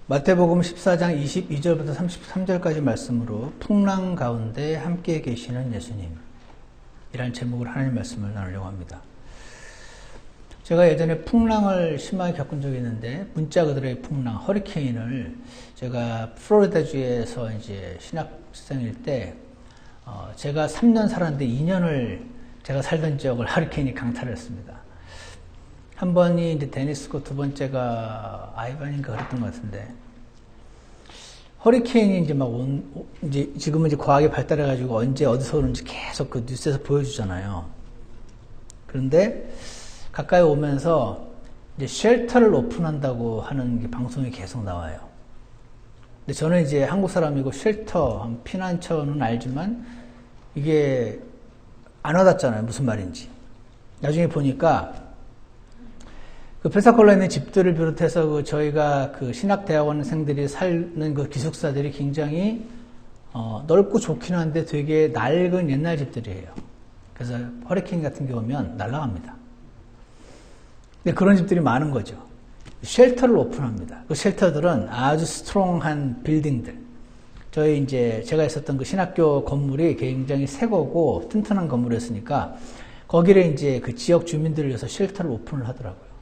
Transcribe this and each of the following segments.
마태복음 14장 22절부터 33절까지 말씀으로 풍랑 가운데 함께 계시는 예수님 이란 제목으로 하나님 말씀을 나누려고 합니다. 제가 예전에 풍랑을 심하게 겪은 적이 있는데 문자 그대로의 풍랑, 허리케인을 제가 플로리다주에서 이제 신학생일 때 제가 3년 살았는데 2년을 제가 살던 지역을 허리케인이 강타했습니다. 한 번이 이제 데니스고 두 번째가 아이반인가 그랬던 것 같은데 허리케인이 이제 막 이제 지금은 이제 과학이 발달해가지고 언제 어디서 오는지 계속 그 뉴스에서 보여주잖아요. 그런데 가까이 오면서 이제 쉘터를 오픈한다고 하는 게 방송이 계속 나와요. 근데 저는 이제 한국 사람이고 쉘터, 피난처는 알지만 이게 안 와닿잖아요. 무슨 말인지. 나중에 보니까 그 펜사콜라에 있는 집들을 비롯해서 그 저희가 그 신학대학원생들이 사는 그 기숙사들이 굉장히 넓고 좋긴 한데 되게 낡은 옛날 집들이에요. 그래서 허리케인 같은 게 오면 날아갑니다. 근데 그런 집들이 많은 거죠. 쉘터를 오픈합니다. 그 쉘터들은 아주 스트롱한 빌딩들. 저희 이제 제가 있었던 그 신학교 건물이 굉장히 새 거고 튼튼한 건물이었으니까 거기를 이제 그 지역 주민들을 위해서 쉘터를 오픈을 하더라고요.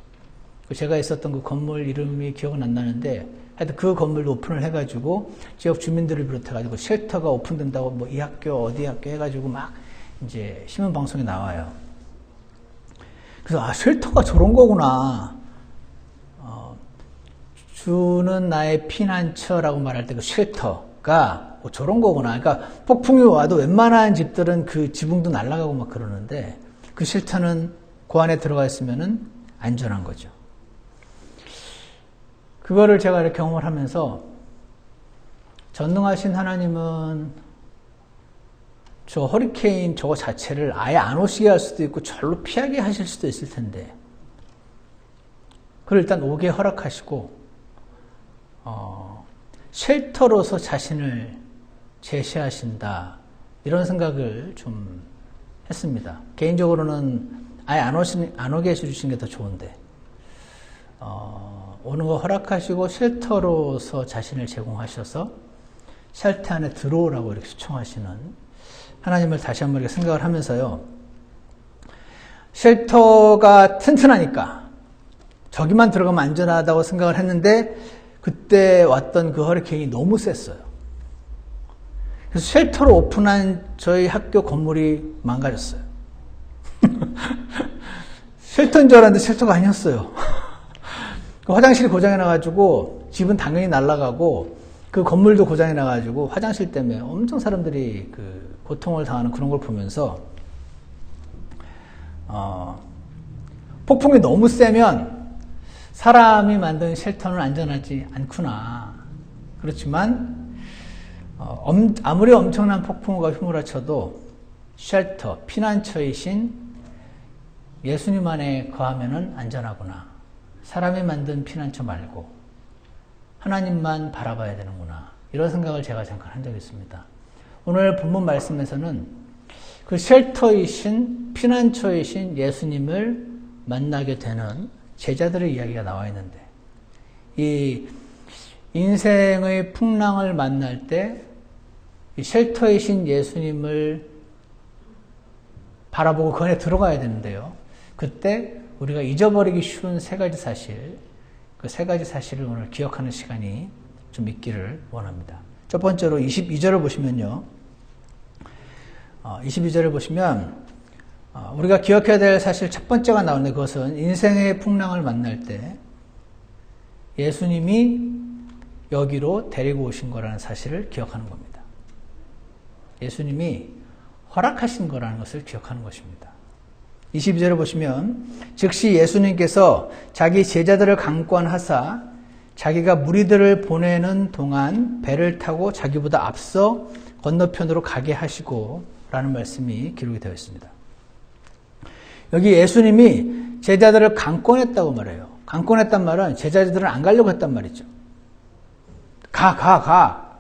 제가 있었던 그 건물 이름이 기억은 안 나는데 하여튼 그 건물도 오픈을 해가지고 지역 주민들을 비롯해가지고 쉘터가 오픈된다고 뭐 이 학교 어디 학교 해가지고 막 이제 신문 방송에 나와요. 그래서 쉘터가 저런 거구나. 주는 나의 피난처라고 말할 때 그 쉘터가 저런 거구나. 그러니까 폭풍이 와도 웬만한 집들은 그 지붕도 날아가고 막 그러는데 그 쉘터는 그 안에 들어가 있으면은 안전한 거죠. 그거를 제가 이렇게 경험을 하면서 전능하신 하나님은 저 허리케인 저거 자체를 아예 안 오시게 할 수도 있고 절로 피하게 하실 수도 있을 텐데 그걸 일단 오게 허락하시고 쉘터로서 자신을 제시하신다 이런 생각을 좀 했습니다. 개인적으로는 아예 안 오게 해주신 게 더 좋은데 오는 거 허락하시고 쉘터로서 자신을 제공하셔서 쉘터 안에 들어오라고 이렇게 초청하시는 하나님을 다시 한번 이렇게 생각을 하면서요. 쉘터가 튼튼하니까 저기만 들어가면 안전하다고 생각을 했는데 그때 왔던 그 허리케인이 너무 셌어요. 그래서 쉘터로 오픈한 저희 학교 건물이 망가졌어요. 쉘터인 줄 알았는데 쉘터가 아니었어요. 화장실이 고장이 나가지고 집은 당연히 날아가고 그 건물도 고장이 나가지고 화장실 때문에 엄청 사람들이 그 고통을 당하는 그런 걸 보면서 폭풍이 너무 세면 사람이 만든 쉘터는 안전하지 않구나. 그렇지만 아무리 엄청난 폭풍우가 휘몰아쳐도 쉘터, 피난처이신 예수님 안에 거하면은 안전하구나. 사람이 만든 피난처 말고 하나님만 바라봐야 되는구나. 이런 생각을 제가 잠깐 한 적이 있습니다. 오늘 본문 말씀에서는 그 쉘터이신 피난처이신 예수님을 만나게 되는 제자들의 이야기가 나와 있는데 이 인생의 풍랑을 만날 때 이 쉘터이신 예수님을 바라보고 그 안에 들어가야 되는데요. 그때 우리가 잊어버리기 쉬운 세 가지 사실, 그 세 가지 사실을 오늘 기억하는 시간이 좀 있기를 원합니다. 첫 번째로 22절을 보시면요. 22절을 보시면 우리가 기억해야 될 사실 첫 번째가 나오는데 그것은 인생의 풍랑을 만날 때 예수님이 여기로 데리고 오신 거라는 사실을 기억하는 겁니다. 예수님이 허락하신 거라는 것을 기억하는 것입니다. 22절을 보시면 즉시 예수님께서 자기 제자들을 강권하사 자기가 무리들을 보내는 동안 배를 타고 자기보다 앞서 건너편으로 가게 하시고 라는 말씀이 기록이 되어 있습니다. 여기 예수님이 제자들을 강권했다고 말해요. 강권했단 말은 제자들은 안 가려고 했단 말이죠. 가.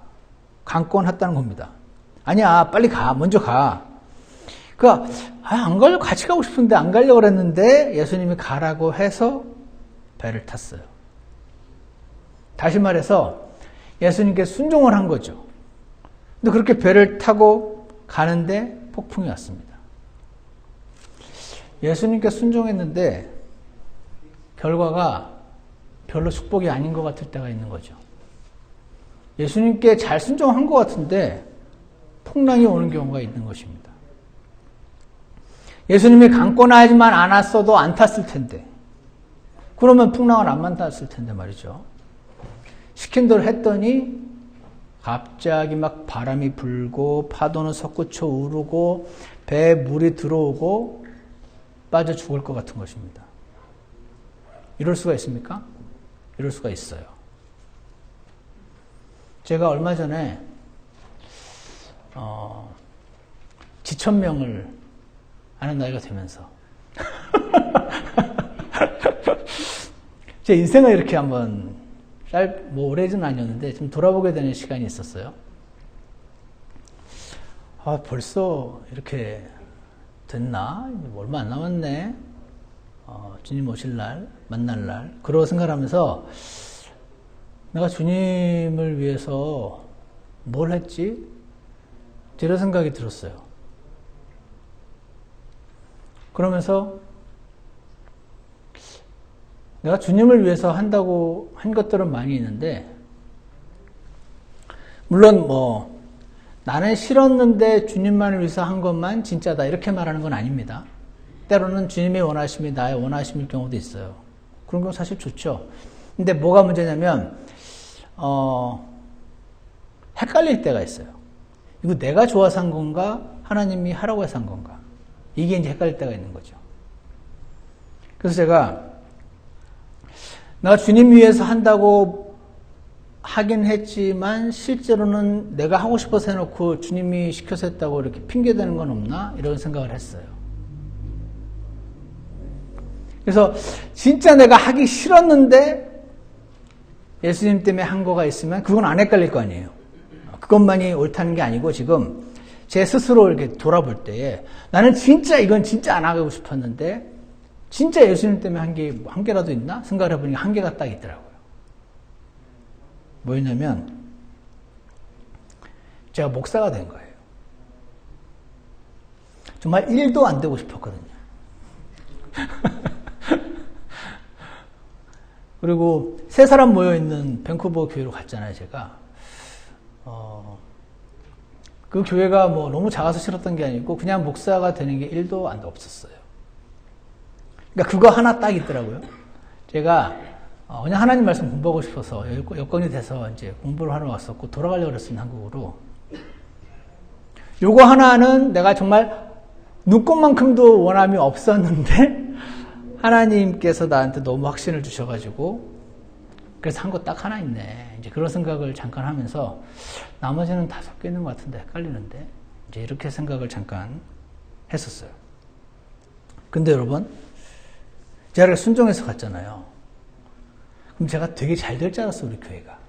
강권했다는 겁니다. 아니야, 빨리 가. 먼저 가. 그러니까 같이 가고 싶은데 안 가려고 그랬는데 예수님이 가라고 해서 배를 탔어요. 다시 말해서 예수님께 순종을 한 거죠. 근데 그렇게 배를 타고 가는데 폭풍이 왔습니다. 예수님께 순종했는데 결과가 별로 축복이 아닌 것 같을 때가 있는 거죠. 예수님께 잘 순종한 것 같은데 풍랑이 오는 경우가 있는 것입니다. 예수님이 강권하지만 않았어도 안 탔을 텐데, 그러면 풍랑을 안 만났을 텐데 말이죠. 시킨 대로 했더니 갑자기 막 바람이 불고 파도는 솟구쳐 오르고 배에 물이 들어오고 빠져 죽을 것 같은 것입니다. 이럴 수가 있습니까? 이럴 수가 있어요. 제가 얼마 전에 지천명을 아는 나이가 되면서 제 인생을 이렇게 한번 오래는 아니었는데 좀 돌아보게 되는 시간이 있었어요. 벌써 이렇게 됐나? 얼마 안 남았네. 주님 오실 날, 만날 날. 그러고 생각하면서 내가 주님을 위해서 뭘 했지? 이런 생각이 들었어요. 그러면서 내가 주님을 위해서 한다고 한 것들은 많이 있는데, 물론 나는 싫었는데 주님만을 위해서 한 것만 진짜다 이렇게 말하는 건 아닙니다. 때로는 주님의 원하심이 나의 원하심일 경우도 있어요. 그런 건 사실 좋죠. 근데 뭐가 문제냐면 헷갈릴 때가 있어요. 이거 내가 좋아서 한 건가? 하나님이 하라고 해서 한 건가? 이게 이제 헷갈릴 때가 있는 거죠. 그래서 제가 주님 위해서 한다고 하긴 했지만 실제로는 내가 하고 싶어서 해놓고 주님이 시켜서 했다고 이렇게 핑계대는 건 없나? 이런 생각을 했어요. 그래서 진짜 내가 하기 싫었는데 예수님 때문에 한 거가 있으면 그건 안 헷갈릴 거 아니에요. 그것만이 옳다는 게 아니고 지금 제 스스로 이렇게 돌아볼 때에 나는 진짜 이건 진짜 안 하고 싶었는데 진짜 예수님 때문에 한 개라도 있나? 생각을 해보니까 한 개가 딱 있더라고요. 뭐였냐면 제가 목사가 된 거예요. 정말 1도 안 되고 싶었거든요. 그리고 세 사람 모여있는 밴쿠버 교회로 갔잖아요, 제가. 그 교회가 너무 작아서 싫었던 게 아니고 그냥 목사가 되는 게 1도 안 없었어요. 그러니까 그거 하나 딱 있더라고요. 제가 그냥 하나님 말씀 공부하고 싶어서 여건이 돼서 이제 공부를 하러 왔었고 돌아가려고 그랬습니다, 한국으로. 요거 하나는 내가 정말 눈꽃만큼도 원함이 없었는데 하나님께서 나한테 너무 확신을 주셔가지고 그래서 한 거 딱 하나 있네. 이제 그런 생각을 잠깐 하면서 나머지는 다 섞여 있는 것 같은데 헷갈리는데 이제 이렇게 생각을 잠깐 했었어요. 근데 여러분, 제가 순종해서 갔잖아요. 그럼 제가 되게 잘 될 줄 알았어, 우리 교회가.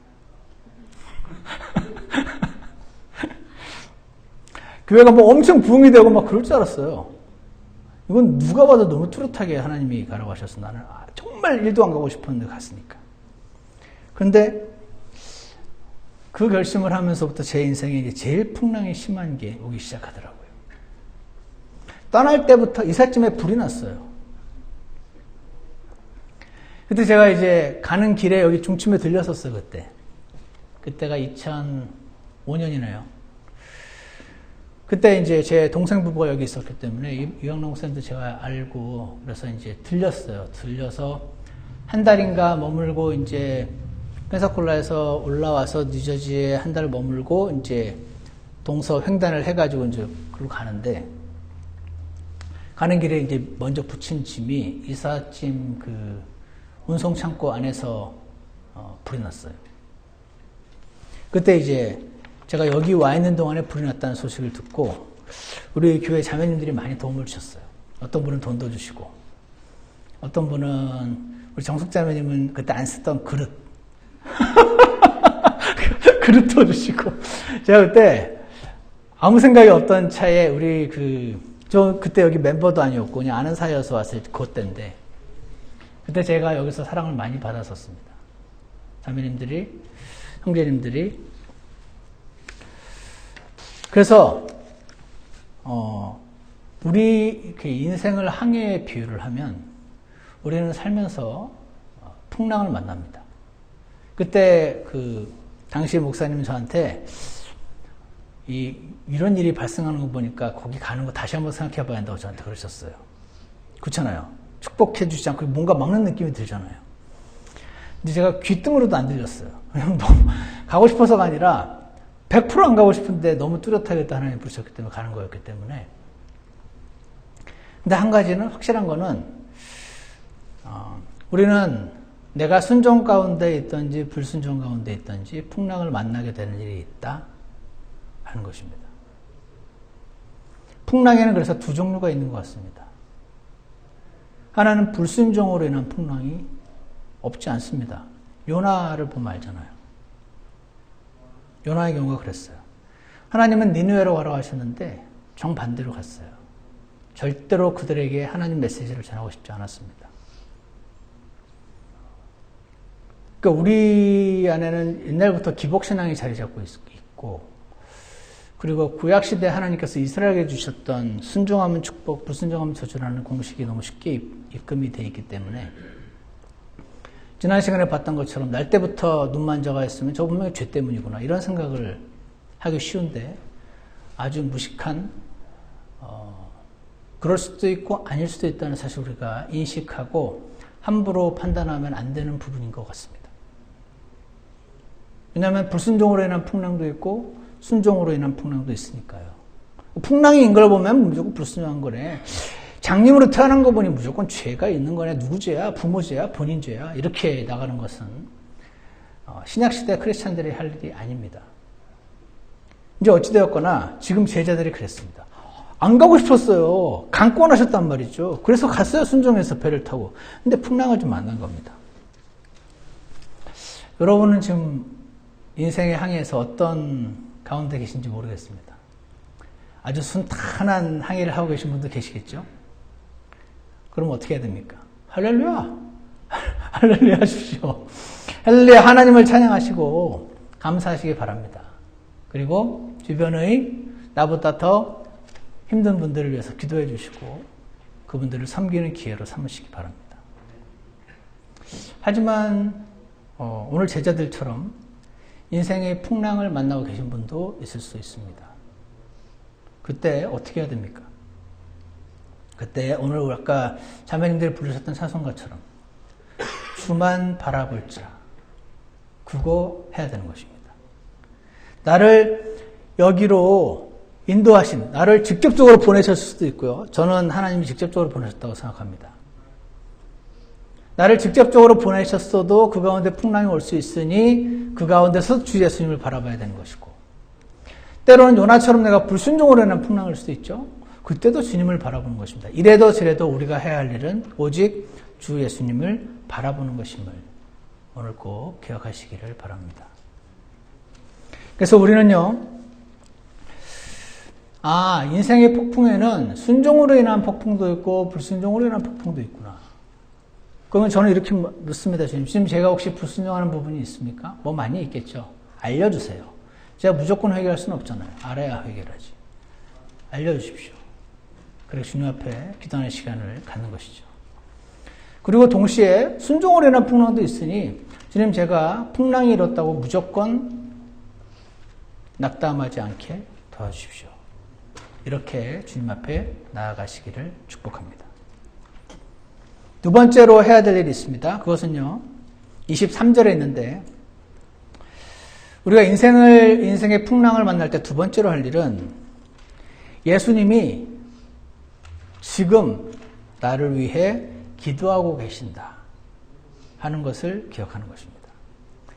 교회가 엄청 부흥이 되고 막 그럴 줄 알았어요. 이건 누가 봐도 너무 뚜렷하게 하나님이 가라고 하셔서 나는 정말 1도 안 가고 싶었는데 갔으니까. 그런데 그 결심을 하면서부터 제 인생에 이제 제일 풍랑이 심한 게 오기 시작하더라고요. 떠날 때부터 이삿짐에 불이 났어요. 그때 제가 이제 가는 길에 여기 중침에 들렸었어요, 그때. 그때가 2005년이네요. 그때 이제 제 동생 부부가 여기 있었기 때문에 유영롱 목사님도 제가 알고 그래서 이제 들렸어요. 들려서 한 달인가 머물고 이제 펜사콜라에서 올라와서 뉴저지에 한 달 머물고 이제 동서 횡단을 해가지고 이제 그리고 가는데 가는 길에 이제 먼저 붙인 짐이 이삿짐 그 운송 창고 안에서 불이 났어요. 그때 이제 제가 여기 와 있는 동안에 불이 났다는 소식을 듣고 우리 교회 자매님들이 많이 도움을 주셨어요. 어떤 분은 돈도 주시고 어떤 분은 우리 정숙 자매님은 그때 안 쓰던 그릇 그릇도 주시고 제가 그때 아무 생각이 없던 차에 우리 저 그때 여기 멤버도 아니었고 그냥 아는 사이여서 왔을 그때인데 그때 제가 여기서 사랑을 많이 받았었습니다. 자매님들이, 형제님들이. 그래서 우리 이렇게 인생을 항해에 비유를 하면 우리는 살면서 풍랑을 만납니다. 그때 당시 목사님은 저한테 이런 일이 발생하는 거 보니까 거기 가는 거 다시 한번 생각해 봐야 한다고 저한테 그러셨어요. 그렇잖아요. 축복해 주지 않고 뭔가 막는 느낌이 들잖아요. 근데 제가 귀등으로도 안 들렸어요. 그냥 너무 가고 싶어서가 아니라 100% 안 가고 싶은데 너무 뚜렷하게 또 하나님 부르셨기 때문에 가는 거였기 때문에. 근데 한 가지는 확실한 거는 우리는 내가 순종 가운데 있든지 불순종 가운데 있든지 풍랑을 만나게 되는 일이 있다 하는 것입니다. 풍랑에는 그래서 두 종류가 있는 것 같습니다. 하나는 불순종으로 인한 풍랑이 없지 않습니다. 요나를 보면 알잖아요. 요나의 경우가 그랬어요. 하나님은 니느웨로 가라고 하셨는데 정반대로 갔어요. 절대로 그들에게 하나님 메시지를 전하고 싶지 않았습니다. 그러니까 우리 안에는 옛날부터 기복신앙이 자리 잡고 있고, 그리고 구약시대 하나님께서 이스라엘에게 주셨던 순종하면 축복, 불순종하면 저주라는 공식이 너무 쉽게 입금이 되어 있기 때문에 지난 시간에 봤던 것처럼 날 때부터 눈만 저가 했으면 저 분명히 죄 때문이구나 이런 생각을 하기 쉬운데 아주 무식한 그럴 수도 있고 아닐 수도 있다는 사실 우리가 인식하고 함부로 판단하면 안 되는 부분인 것 같습니다. 왜냐하면 불순종으로 인한 풍랑도 있고 순종으로 인한 풍랑도 있으니까요. 풍랑인 걸 보면 무조건 불순종한 거네. 장님으로 태어난 거 보니 무조건 죄가 있는 거네. 누구 죄야? 부모 죄야? 본인 죄야? 이렇게 나가는 것은 신약시대 크리스찬들이 할 일이 아닙니다. 이제 어찌되었거나 지금 제자들이 그랬습니다. 안 가고 싶었어요. 강권하셨단 말이죠. 그래서 갔어요. 순종해서 배를 타고. 근데 풍랑을 좀 만난 겁니다. 여러분은 지금 인생의 항해에서 어떤 가운데 계신지 모르겠습니다. 아주 순탄한 항해를 하고 계신 분도 계시겠죠? 그럼 어떻게 해야 됩니까? 할렐루야! 할렐루야 하십시오. 할렐루야 하나님을 찬양하시고 감사하시기 바랍니다. 그리고 주변의 나보다 더 힘든 분들을 위해서 기도해 주시고 그분들을 섬기는 기회로 삼으시기 바랍니다. 하지만 오늘 제자들처럼 인생의 풍랑을 만나고 계신 분도 있을 수 있습니다. 그때 어떻게 해야 됩니까? 그때 오늘 아까 자매님들이 부르셨던 찬송가처럼 주만 바라볼지라 그거 해야 되는 것입니다. 나를 여기로 인도하신, 나를 직접적으로 보내셨을 수도 있고요. 저는 하나님이 직접적으로 보내셨다고 생각합니다. 나를 직접적으로 보내셨어도 그 가운데 풍랑이 올 수 있으니 그 가운데서 주 예수님을 바라봐야 되는 것이고, 때로는 요나처럼 내가 불순종으로 인한 풍랑일 수도 있죠. 그때도 주님을 바라보는 것입니다. 이래도 저래도 우리가 해야 할 일은 오직 주 예수님을 바라보는 것임을 오늘 꼭 기억하시기를 바랍니다. 그래서 우리는요, 인생의 폭풍에는 순종으로 인한 폭풍도 있고 불순종으로 인한 폭풍도 있구나. 그러면 저는 이렇게 묻습니다. 주님, 제가 혹시 불순종하는 부분이 있습니까? 뭐 많이 있겠죠. 알려주세요. 제가 무조건 해결할 수는 없잖아요. 알아야 해결하지. 알려주십시오. 그래서 주님 앞에 기도하는 시간을 갖는 것이죠. 그리고 동시에 순종으로 인한 풍랑도 있으니 주님, 제가 풍랑이 일었다고 무조건 낙담하지 않게 도와주십시오. 이렇게 주님 앞에 나아가시기를 축복합니다. 두 번째로 해야 될 일이 있습니다. 그것은요, 23절에 있는데, 우리가 인생의 풍랑을 만날 때 두 번째로 할 일은 예수님이 지금 나를 위해 기도하고 계신다 하는 것을 기억하는 것입니다.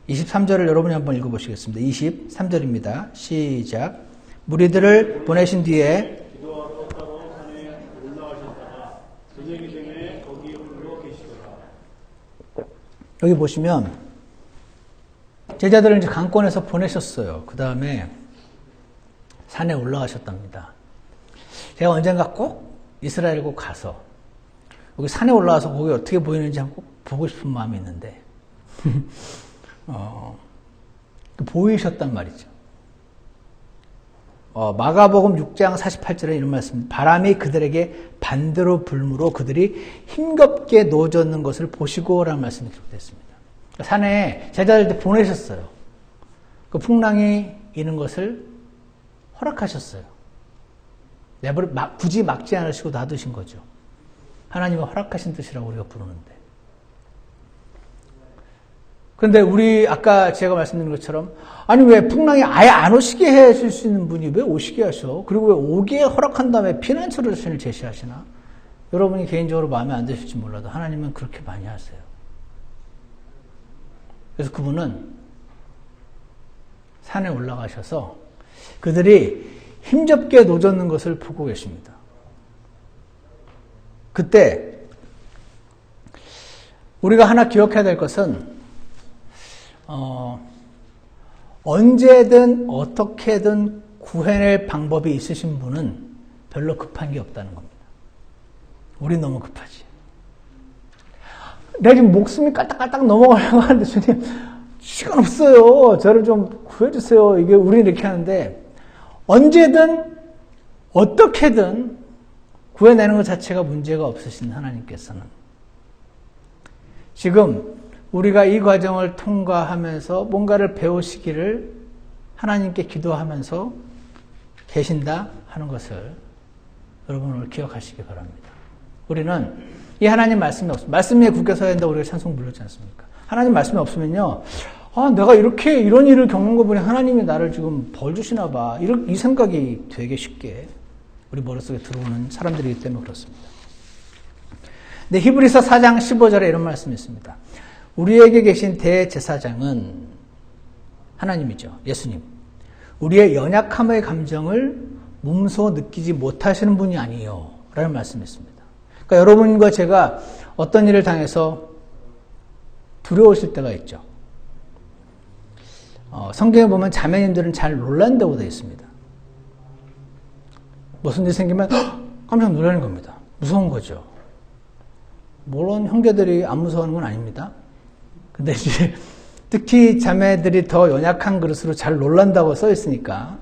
23절을 여러분이 한번 읽어보시겠습니다. 23절입니다. 시작. 무리들을 보내신 뒤에 기도하러 따로 산에 올라가셨다가 저녁이 되매 거기 홀로 계시더라. 여기 보시면 제자들을 이제 강권에서 보내셨어요. 그 다음에 산에 올라가셨답니다. 제가 언젠가 꼭 이스라엘 꼭 가서 여기 산에 올라가서 거기 어떻게 보이는지 한번 보고 싶은 마음이 있는데 보이셨단 말이죠. 마가복음 6장 48절에 이런 말씀, 바람이 그들에게 반대로 불므로 그들이 힘겹게 노젓는 것을 보시고라는 말씀이 기록됐습니다. 산에 제자들한테 보내셨어요. 그 풍랑이 이는 것을 허락하셨어요. 굳이 막지 않으시고 놔두신 거죠. 하나님은 허락하신 뜻이라고 우리가 부르는데. 그런데 우리 아까 제가 말씀드린 것처럼 아니 왜 풍랑이 아예 안 오시게 해줄 수 있는 분이 왜 오시게 하셔? 그리고 왜 오게 허락한 다음에 피난 솔루션을 제시하시나? 여러분이 개인적으로 마음에 안 드실지 몰라도 하나님은 그렇게 많이 하세요. 그래서 그분은 산에 올라가셔서 그들이 힘겹게 노젓는 것을 보고 계십니다. 그때 우리가 하나 기억해야 될 것은 언제든 어떻게든 구해낼 방법이 있으신 분은 별로 급한 게 없다는 겁니다. 우린 너무 급하지. 내가 지금 목숨이 깔딱깔딱 넘어가려고 하는데 주님 시간 없어요. 저를 좀 구해주세요. 이게 우리는 이렇게 하는데 언제든 어떻게든 구해내는 것 자체가 문제가 없으신 하나님께서는 지금 우리가 이 과정을 통과하면서 뭔가를 배우시기를 하나님께 기도하면서 계신다 하는 것을 여러분 오늘 기억하시기 바랍니다. 우리는 이 하나님 말씀이 없습니다. 말씀에 굳게 서야 된다고 우리가 찬송 불렀지 않습니까? 하나님 말씀이 없으면요. 내가 이런 일을 겪는 거 보니 하나님이 나를 지금 벌 주시나 봐. 이 생각이 되게 쉽게 우리 머릿속에 들어오는 사람들이기 때문에 그렇습니다. 근데 히브리서 4장 15절에 이런 말씀이 있습니다. 우리에게 계신 대제사장은 하나님이죠. 예수님. 우리의 연약함의 감정을 몸소 느끼지 못하시는 분이 아니에요. 라는 말씀이 있습니다. 그러니까 여러분과 제가 어떤 일을 당해서 두려우실 때가 있죠. 성경에 보면 자매님들은 잘 놀란다고 되어 있습니다. 무슨 일이 생기면 깜짝 놀라는 겁니다. 무서운 거죠. 물론 형제들이 안 무서워하는 건 아닙니다. 근데 이제 특히 자매들이 더 연약한 그릇으로 잘 놀란다고 써 있으니까.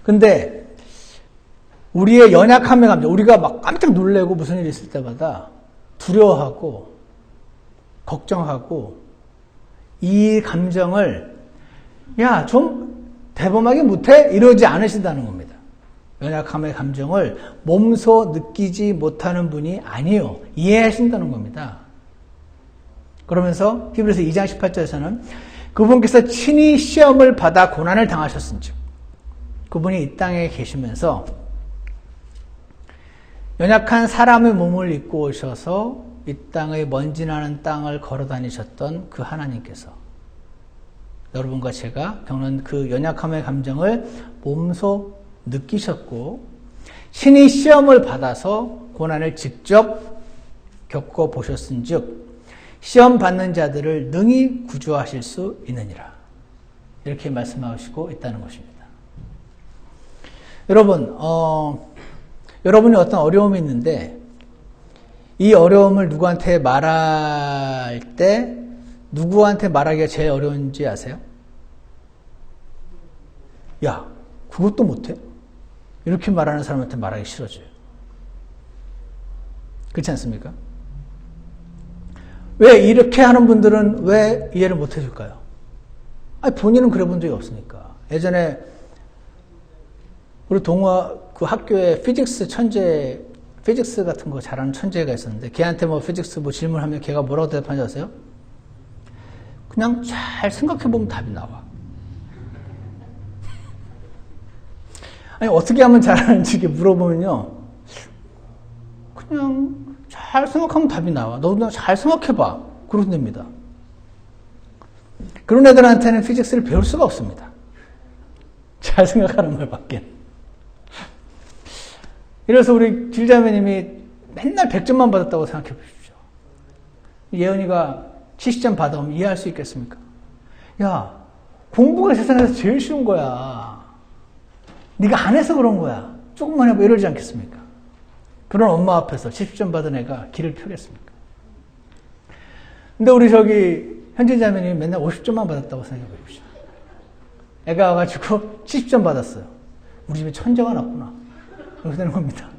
근데 우리의 연약함의 감정, 우리가 막 깜짝 놀래고 무슨 일이 있을 때마다 두려워하고 걱정하고 이 감정을 좀 대범하게 못해? 이러지 않으신다는 겁니다. 연약함의 감정을 몸소 느끼지 못하는 분이 아니에요. 이해하신다는 겁니다. 그러면서 히브리서 2장 18절에서는 그분께서 친히 시험을 받아 고난을 당하셨은즉 그분이 이 땅에 계시면서 연약한 사람의 몸을 입고 오셔서 이 땅의 먼지 나는 땅을 걸어 다니셨던 그 하나님께서 여러분과 제가 겪는 그 연약함의 감정을 몸소 느끼셨고 친히 시험을 받아서 고난을 직접 겪어보셨은즉 시험 받는 자들을 능히 구주하실 수 있느니라. 이렇게 말씀하시고 있다는 것입니다. 여러분, 여러분이 어떤 어려움이 있는데 이 어려움을 누구한테 말할 때 누구한테 말하기가 제일 어려운지 아세요? 야, 그것도 못해? 이렇게 말하는 사람한테 말하기 싫어져요. 그렇지 않습니까? 왜 이렇게 하는 분들은 왜 이해를 못 해줄까요? 본인은 그래 본 적이 없으니까. 예전에 우리 그 학교에 피직스 같은 거 잘하는 천재가 있었는데 걔한테 피직스 질문하면 걔가 뭐라고 대답하는지 아세요? 그냥 잘 생각해보면 답이 나와. 어떻게 하면 잘하는지 물어보면요. 그냥 잘 생각하면 답이 나와. 너도 그냥 잘 생각해봐. 그러면 됩니다. 그런 애들한테는 피직스를 배울 수가 없습니다. 잘 생각하는 말밖에. 이래서 우리 길자매님이 맨날 100점만 받았다고 생각해 보십시오. 예은이가 70점 받아오면 이해할 수 있겠습니까? 야, 공부가 세상에서 제일 쉬운 거야. 네가 안 해서 그런 거야. 조금만 해봐 이러지 않겠습니까? 그런 엄마 앞에서 70점 받은 애가 길을 펴겠습니까? 근데 우리 저기 현진 자매님이 맨날 50점만 받았다고 생각해 보십시오. 애가 와가지고 70점 받았어요. 우리 집에 천재가 났구나. 그렇게 되는 겁니다.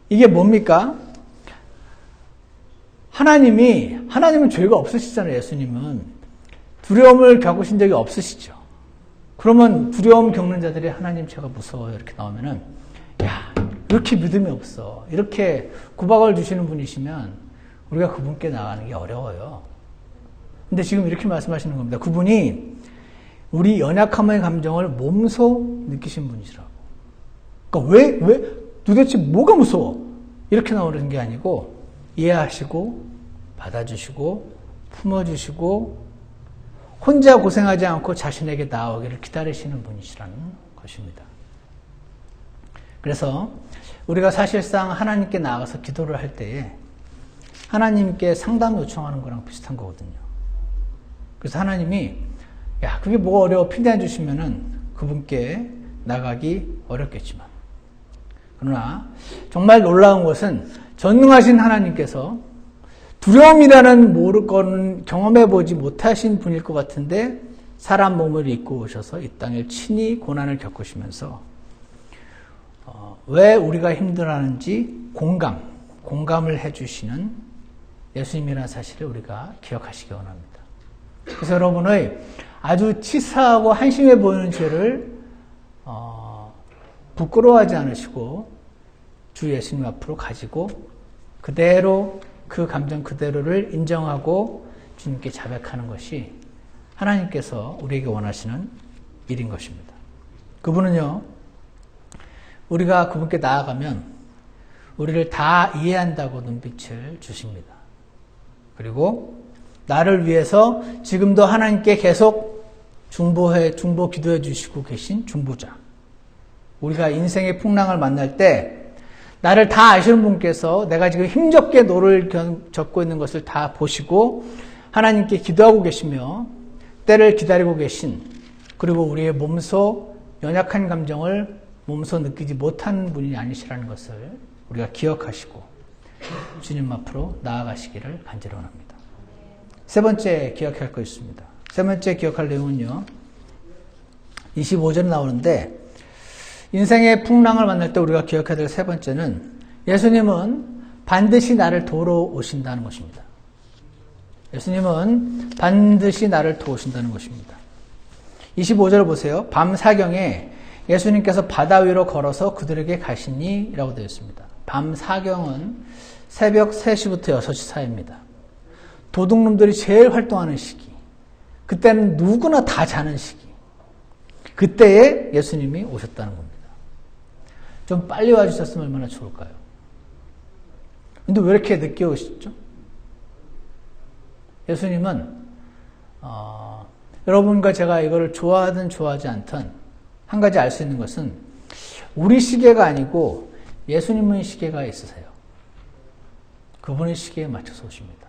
이게 뭡니까? 하나님은 죄가 없으시잖아요. 예수님은. 두려움을 겪으신 적이 없으시죠. 그러면 두려움 겪는 자들이 하나님 제가 무서워요. 이렇게 나오면은, 야, 이렇게 믿음이 없어. 이렇게 구박을 주시는 분이시면 우리가 그분께 나가는 게 어려워요. 근데 지금 이렇게 말씀하시는 겁니다. 그분이 우리 연약함의 감정을 몸소 느끼신 분이시라고. 그러니까 왜, 도대체 뭐가 무서워? 이렇게 나오는 게 아니고, 이해하시고, 받아주시고, 품어주시고, 혼자 고생하지 않고 자신에게 나오기를 기다리시는 분이시라는 것입니다. 그래서 우리가 사실상 하나님께 나아가서 기도를 할 때에 하나님께 상담 요청하는 거랑 비슷한 거거든요. 그래서 하나님이 야, 그게 뭐가 어려워 피대해 주시면은 그분께 나가기 어렵겠지만, 그러나 정말 놀라운 것은 전능하신 하나님께서 두려움이라는 모를 거는 경험해 보지 못하신 분일 것 같은데 사람 몸을 입고 오셔서 이 땅에 친히 고난을 겪으시면서 왜 우리가 힘들어하는지 공감을 해주시는 예수님이라는 사실을 우리가 기억하시기 원합니다. 그래서 여러분의 아주 치사하고 한심해 보이는 죄를 부끄러워하지 않으시고 주 예수님 앞으로 가지고 그대로 그 감정 그대로를 인정하고 주님께 자백하는 것이 하나님께서 우리에게 원하시는 일인 것입니다. 그분은요, 우리가 그분께 나아가면 우리를 다 이해한다고 눈빛을 주십니다. 그리고 나를 위해서 지금도 하나님께 계속 중보 기도해 주시고 계신 중보자. 우리가 인생의 풍랑을 만날 때 나를 다 아시는 분께서 내가 지금 힘겹게 노를 겪고 있는 것을 다 보시고 하나님께 기도하고 계시며 때를 기다리고 계신, 그리고 우리의 몸소 연약한 감정을 몸소 느끼지 못하는 분이 아니시라는 것을 우리가 기억하시고 주님 앞으로 나아가시기를 간절히 원합니다. 세 번째 기억할 거 있습니다. 세 번째 기억할 내용은요, 25절에 나오는데, 인생의 풍랑을 만날 때 우리가 기억해야 될 세 번째는 예수님은 반드시 나를 도우러 오신다는 것입니다. 예수님은 반드시 나를 도우신다는 것입니다. 25절을 보세요. 밤 사경에 예수님께서 바다 위로 걸어서 그들에게 가시니 라고 되어 있습니다. 밤 사경은 새벽 3시부터 6시 사이입니다. 도둑놈들이 제일 활동하는 시기. 그때는 누구나 다 자는 시기. 그때에 예수님이 오셨다는 겁니다. 좀 빨리 와주셨으면 얼마나 좋을까요? 근데 왜 이렇게 늦게 오셨죠? 예수님은 여러분과 제가 이거를 좋아하든 좋아하지 않든 한 가지 알 수 있는 것은 우리 시계가 아니고 예수님의 시계가 있으세요. 그분의 시계에 맞춰서 오십니다.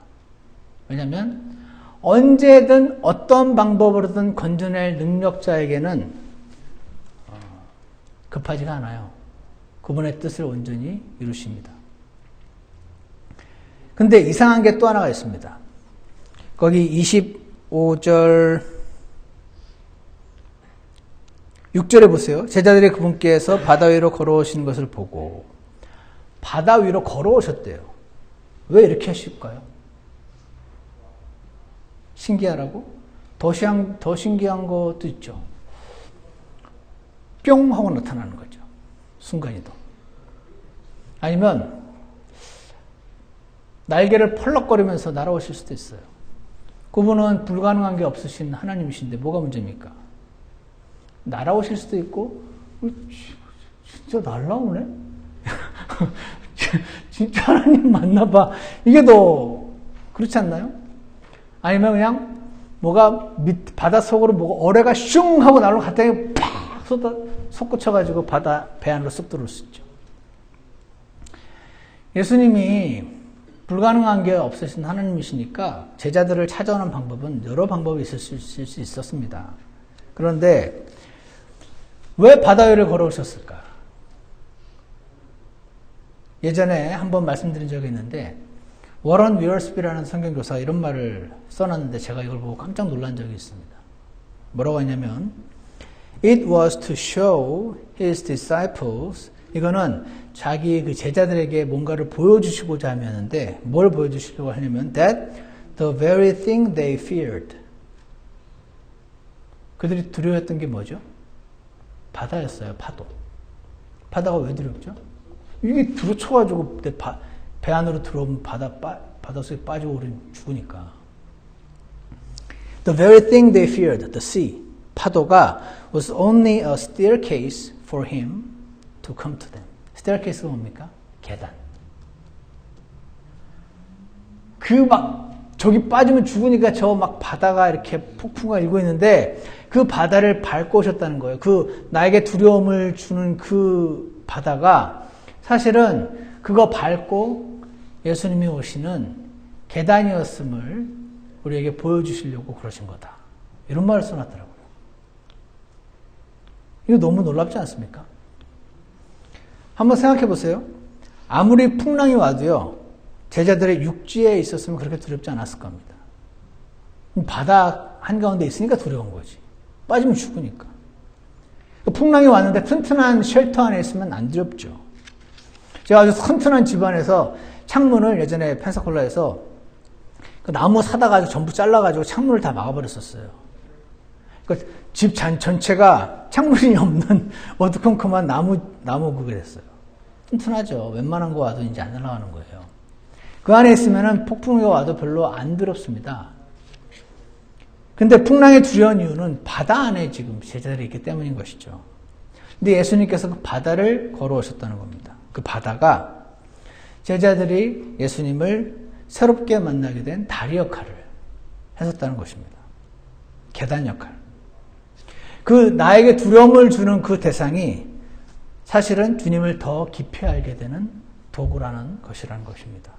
왜냐하면 언제든 어떤 방법으로든 건져낼 능력자에게는 급하지가 않아요. 그분의 뜻을 온전히 이루십니다. 근데 이상한 게 또 하나가 있습니다. 거기 25절 6절에 보세요. 제자들이 그분께서 바다 위로 걸어오시는 것을 보고, 바다 위로 걸어오셨대요. 왜 이렇게 하실까요? 신기하라고? 더 신기한 것도 있죠. 뿅 하고 나타나는 거죠. 순간이동. 아니면 날개를 펄럭거리면서 날아오실 수도 있어요. 그분은 불가능한 게 없으신 하나님이신데 뭐가 문제입니까? 날아오실 수도 있고, 진짜 날아오네? 진짜 하나님 맞나봐. 이게 더 그렇지 않나요? 아니면 그냥 뭐가 바다 속으로 뭐가 어뢰가 슝 하고 날로 갑자기 팍 솟구쳐가지고 바다 배 안으로 쑥 들어올 수 있죠. 예수님이 불가능한 게 없으신 하나님이시니까 제자들을 찾아오는 방법은 여러 방법이 있을 수 있었습니다. 그런데 왜 바다 위를 걸어오셨을까? 예전에 한번 말씀드린 적이 있는데, 워런 위어스비라는 성경교사가 이런 말을 써놨는데 제가 이걸 보고 깜짝 놀란 적이 있습니다. 뭐라고 하냐면 It was to show his disciples 이거는 자기 그 제자들에게 뭔가를 보여주시고자 하면인데 뭘 보여주시려고 하냐면 that the very thing they feared 그들이 두려워했던 게 뭐죠? 바다였어요. 파도. 바다가 왜 두렵죠? 이게 들어쳐가지고 배 안으로 들어오면 바닷속에 빠지고 우리는 죽으니까. The very thing they feared, the sea, 파도가 was only a staircase for him to come to them. staircase가 뭡니까? 계단. 저기 빠지면 죽으니까 저 막 바다가 이렇게 폭풍과 일고 있는데 그 바다를 밟고 오셨다는 거예요. 그 나에게 두려움을 주는 그 바다가 사실은 그거 밟고 예수님이 오시는 계단이었음을 우리에게 보여주시려고 그러신 거다. 이런 말을 써놨더라고요. 이거 너무 놀랍지 않습니까? 한번 생각해 보세요. 아무리 풍랑이 와도요. 제자들의 육지에 있었으면 그렇게 두렵지 않았을 겁니다. 바다 한가운데 있으니까 두려운 거지. 빠지면 죽으니까. 풍랑이 왔는데 튼튼한 쉘터 안에 있으면 안 두렵죠. 제가 아주 튼튼한 집안에서 창문을 예전에 펜사콜라에서 그 나무 사다 가지고 전부 잘라가지고 창문을 다 막아버렸었어요. 그 집 전체가 창문이 없는 어두컴컴한 나무 그게 됐어요. 튼튼하죠. 웬만한 거 와도 이제 안 날아가는 거예요. 그 안에 있으면은 폭풍이 와도 별로 안 두렵습니다. 근데 풍랑에 두려운 이유는 바다 안에 지금 제자들이 있기 때문인 것이죠. 근데 예수님께서 그 바다를 걸어오셨다는 겁니다. 그 바다가 제자들이 예수님을 새롭게 만나게 된 다리 역할을 했었다는 것입니다. 계단 역할. 그 나에게 두려움을 주는 그 대상이 사실은 주님을 더 깊이 알게 되는 도구라는 것이라는 것입니다.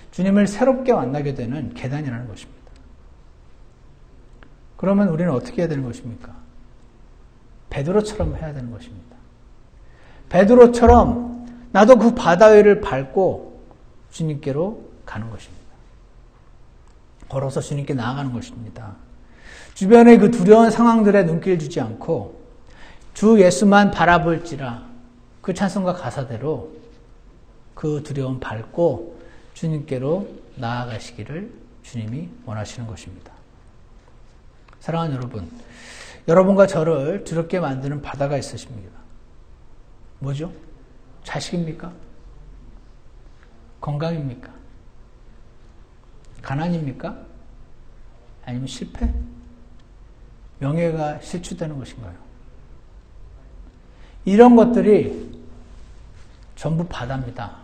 주님을 새롭게 만나게 되는 계단이라는 것입니다. 그러면 우리는 어떻게 해야 되는 것입니까? 베드로처럼 해야 되는 것입니다. 베드로처럼 나도 그 바다 위를 밟고 주님께로 가는 것입니다. 걸어서 주님께 나아가는 것입니다. 주변의 그 두려운 상황들에 눈길 주지 않고 주 예수만 바라볼지라 그 찬송가 가사대로 그 두려움 밟고 주님께로 나아가시기를 주님이 원하시는 것입니다. 사랑하는 여러분, 여러분과 저를 두렵게 만드는 바다가 있으십니다. 뭐죠? 자식입니까? 건강입니까? 가난입니까? 아니면 실패? 명예가 실추되는 것인가요? 이런 것들이 전부 바다입니다.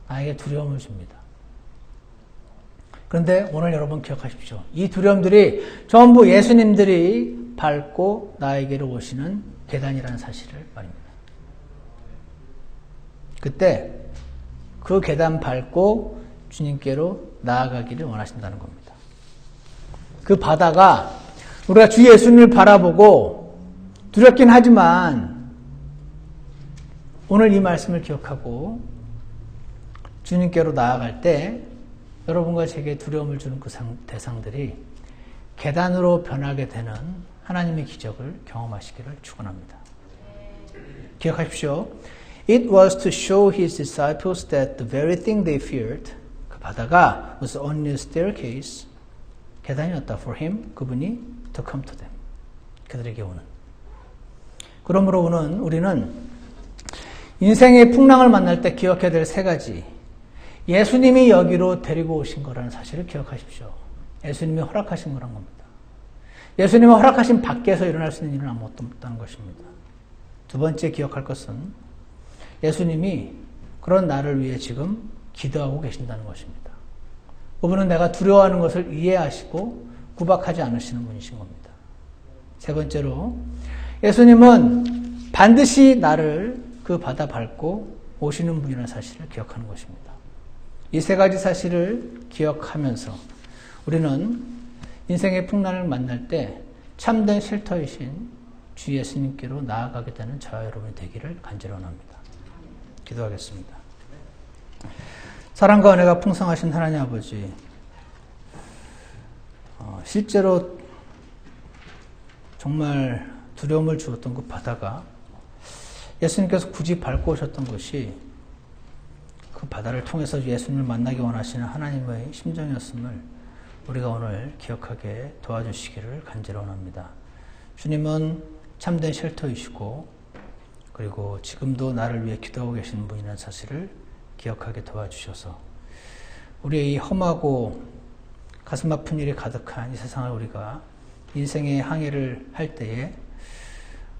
나에게 두려움을 줍니다. 그런데 오늘 여러분 기억하십시오. 이 두려움들이 전부 예수님들이 밟고 나에게로 오시는 계단이라는 사실을 말입니다. 그때 그 계단 밟고 주님께로 나아가기를 원하신다는 겁니다. 그 바다가 우리가 주 예수님을 바라보고 두렵긴 하지만 오늘 이 말씀을 기억하고 주님께로 나아갈 때 여러분과 제게 두려움을 주는 그 대상들이 계단으로 변하게 되는 하나님의 기적을 경험하시기를 축원합니다. 기억하십시오. It was to show his disciples that the very thing they feared, 그 바다가 was only a staircase, 계단이었다 for him, 그분이 to come to them, 그들에게 오는. 그러므로 우리는 인생의 풍랑을 만날 때 기억해야 될 세 가지, 예수님이 여기로 데리고 오신 거라는 사실을 기억하십시오. 예수님이 허락하신 거란 겁니다. 예수님이 허락하신 밖에서 일어날 수 있는 일은 아무것도 없다는 것입니다. 두 번째 기억할 것은 예수님이 그런 나를 위해 지금 기도하고 계신다는 것입니다. 그분은 내가 두려워하는 것을 이해하시고 구박하지 않으시는 분이신 겁니다. 세 번째로 예수님은 반드시 나를 그 바다 밟고 오시는 분이라는 사실을 기억하는 것입니다. 이 세 가지 사실을 기억하면서 우리는 인생의 풍랑을 만날 때 참된 쉘터이신 주 예수님께로 나아가게 되는 저와 여러분이 되기를 간절히 원합니다. 기도하겠습니다. 사랑과 은혜가 풍성하신 하나님 아버지, 실제로 정말 두려움을 주었던 그 바다가 예수님께서 굳이 밟고 오셨던 것이 그 바다를 통해서 예수님을 만나기 원하시는 하나님의 심정이었음을 우리가 오늘 기억하게 도와주시기를 간절히 원합니다. 주님은 참된 쉘터이시고 그리고 지금도 나를 위해 기도하고 계시는 분이라는 사실을 기억하게 도와주셔서 우리의 이 험하고 가슴 아픈 일이 가득한 이 세상을 우리가 인생의 항해를 할 때에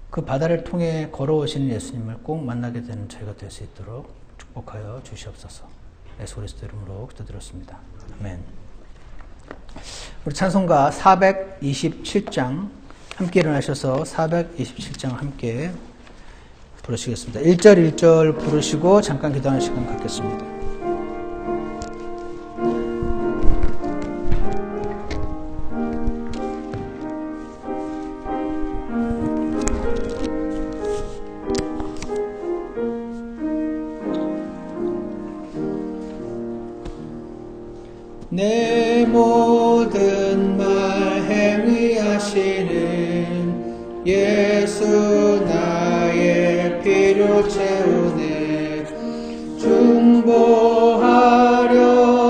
그 바다를 통해 걸어오시는 예수님을 꼭 만나게 되는 저희가 될 수 있도록 축복하여 주시옵소서. 예수 그리스도 이름으로 기도드렸습니다. 아멘. 우리 찬송가 427장 함께 일어나셔서 427장 함께 부르시겠습니다. 1절 1절 부르시고 잠깐 기도하는 시간 갖겠습니다. 내 모든 말 행위하시는 예수 나의 필요 채우네 중보하려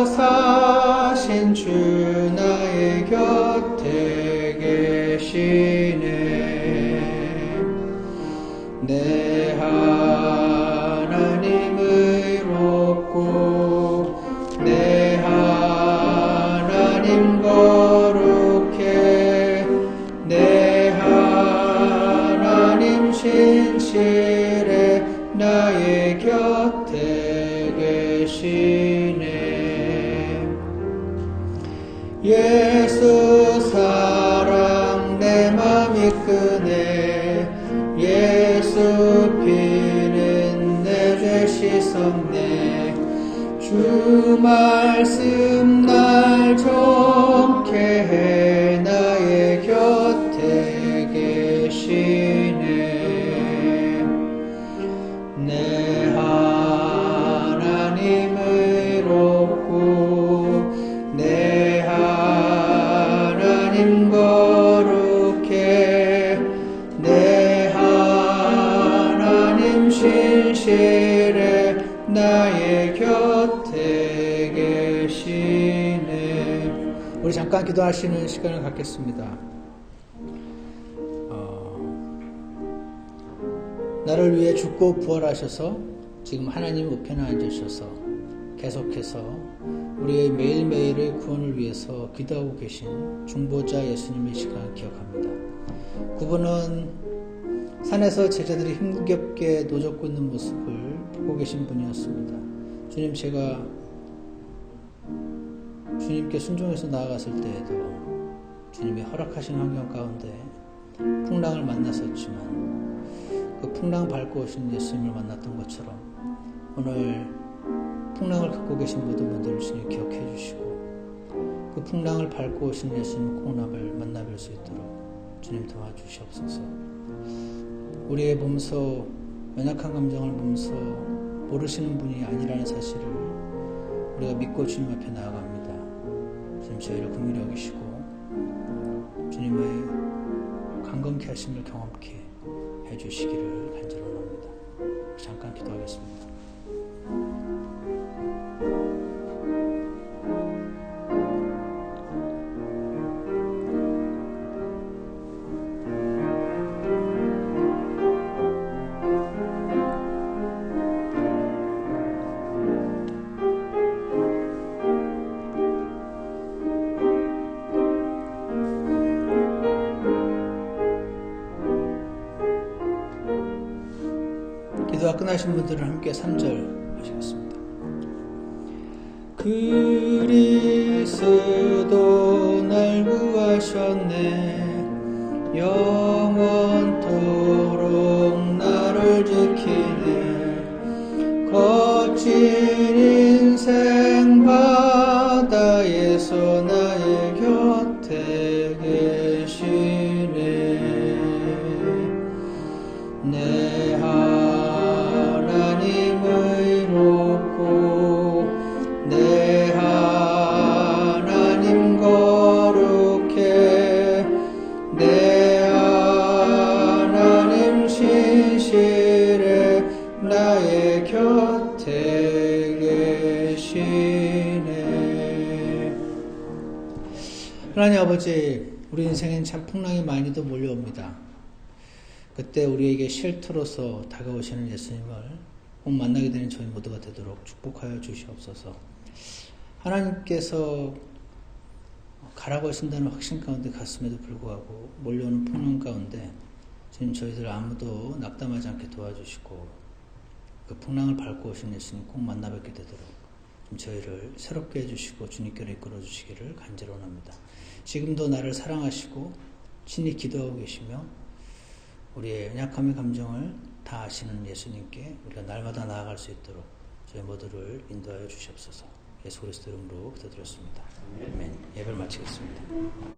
사신 주 나의 곁에 계시네 내 하나님 의롭고 내 하나님 거룩해 내 하나님 신실해 나의 곁에 계시네 예수 사랑 내 맘 이끄네 예수 피는 내 죄 씻었네 주 말씀 날 좋게 해 나의 곁에 계시네 내 하나님 의롭고 내 하나님 거룩해 내 하나님 신실해 나의 곁에 계시네. 우리 잠깐 기도하시는 시간을 갖겠습니다. 나를 위해 죽고 부활하셔서 지금 하나님 우편에 앉으셔서 계속해서 우리의 매일매일의 구원을 위해서 기도하고 계신 중보자 예수님의 시간을 기억합니다. 그분은 산에서 제자들이 힘겹게 노젓고 있는 모습을 보고 계신 분이었습니다. 주님, 제가 주님께 순종해서 나아갔을 때에도 주님이 허락하신 환경 가운데 풍랑을 만났었지만 그 풍랑 밟고 오신 예수님을 만났던 것처럼 오늘 풍랑을 겪고 계신 모든 분들을 주님 기억해 주시고 그 풍랑을 밟고 오신 예수님 콩나물 만나뵐 수 있도록 주님 도와주시옵소서. 우리의 몸소 연약한 감정을 몸소 모르시는 분이 아니라는 사실을 우리가 믿고 주님 앞에 나아갑니다. 주님 저희를 긍휼히 여기시고 주님의 강건케 하심을 경험케 해주시기를 간절히 원합니다. 잠깐 기도하겠습니다. 기도가 끝나신 분들은 함께 3절 하시겠습니다. 그리스도 날 구하셨네 영원토록 나를 지키네 거친 인생 바다에서 나의 곁에 계시네 내 하나님 의롭고 하나님 아버지, 우리 인생엔 참 풍랑이 많이도 몰려옵니다. 그때 우리에게 쉘터로서 다가오시는 예수님을 꼭 만나게 되는 저희 모두가 되도록 축복하여 주시옵소서. 하나님께서 가라고 하신다는 확신 가운데 갔음에도 불구하고 몰려오는 풍랑 가운데 지금 저희들 아무도 낙담하지 않게 도와주시고 그 풍랑을 밟고 오신 예수님 꼭 만나 뵙게 되도록 좀 저희를 새롭게 해주시고 주님께로 이끌어 주시기를 간절히 원합니다. 지금도 나를 사랑하시고 친히 기도하고 계시며 우리의 연약함의 감정을 다 아시는 예수님께 우리가 날마다 나아갈 수 있도록 저희 모두를 인도하여 주시옵소서. 예수 그리스도 이름으로 기도드렸습니다. 아멘. 예배를 마치겠습니다.